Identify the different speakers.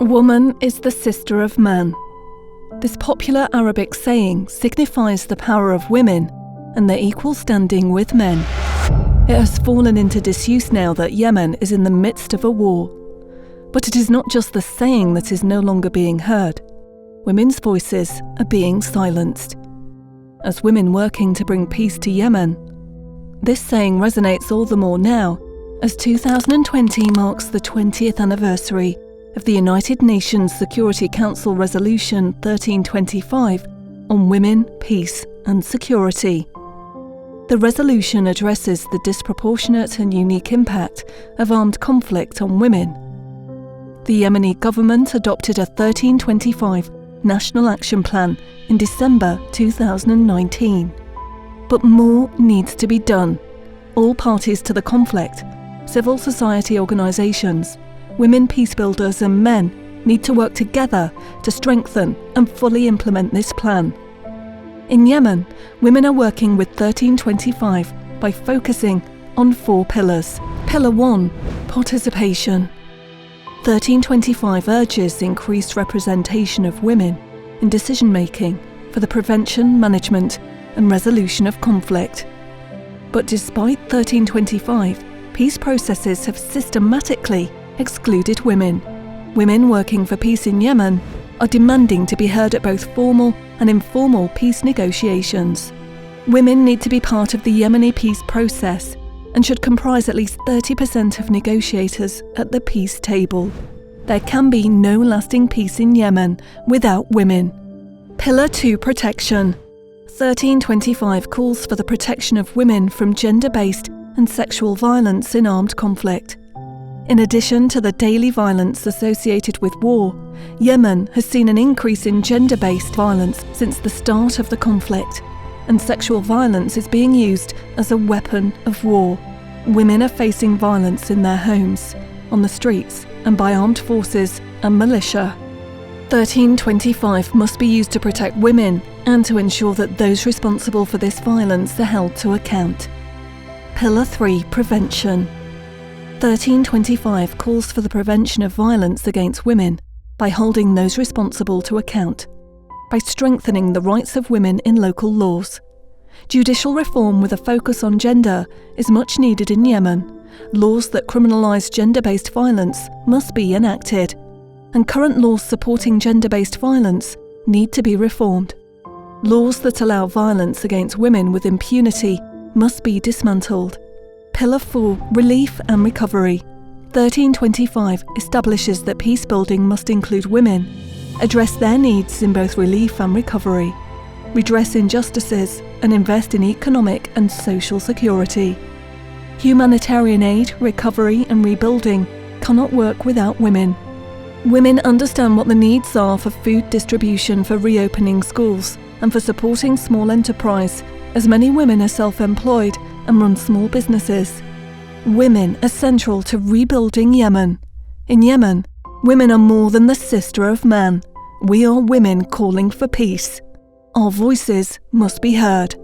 Speaker 1: Woman is the sister of man. This popular Arabic saying signifies the power of women and their equal standing with men. It has fallen into disuse now that Yemen is in the midst of a war. But it is not just the saying that is no longer being heard. Women's voices are being silenced. As women working to bring peace to Yemen, this saying resonates all the more now as 2020 marks the 20th anniversary of the United Nations Security Council Resolution 1325 on women, peace and security. The resolution addresses the disproportionate and unique impact of armed conflict on women. The Yemeni government adopted a 1325 National Action Plan in December 2019. But more needs to be done. All parties to the conflict, civil society organisations, women peacebuilders and men need to work together to strengthen and fully implement this plan. In Yemen, women are working with 1325 by focusing on 4 pillars. Pillar 1, participation. 1325 urges increased representation of women in decision-making for the prevention, management and resolution of conflict. But despite 1325, peace processes have systematically excluded women. Women working for peace in Yemen are demanding to be heard at both formal and informal peace negotiations. Women need to be part of the Yemeni peace process and should comprise at least 30% of negotiators at the peace table. There can be no lasting peace in Yemen without women. Pillar 2, protection. 1325 calls for the protection of women from gender-based and sexual violence in armed conflict. In addition to the daily violence associated with war, Yemen has seen an increase in gender-based violence since the start of the conflict, and sexual violence is being used as a weapon of war. Women are facing violence in their homes, on the streets, and by armed forces and militia. 1325 must be used to protect women and to ensure that those responsible for this violence are held to account. Pillar 3, prevention. 1325 calls for the prevention of violence against women by holding those responsible to account, by strengthening the rights of women in local laws. Judicial reform with a focus on gender is much needed in Yemen. Laws that criminalise gender-based violence must be enacted, and current laws supporting gender-based violence need to be reformed. Laws that allow violence against women with impunity must be dismantled. Pillar 4, relief and recovery. 1325 establishes that peacebuilding must include women, address their needs in both relief and recovery, redress injustices and invest in economic and social security. Humanitarian aid, recovery and rebuilding cannot work without women. Women understand what the needs are for food distribution, for reopening schools and for supporting small enterprise, as many women are self-employed and run small businesses. Women are central to rebuilding Yemen. In Yemen, women are more than the sister of man. We are women calling for peace. Our voices must be heard.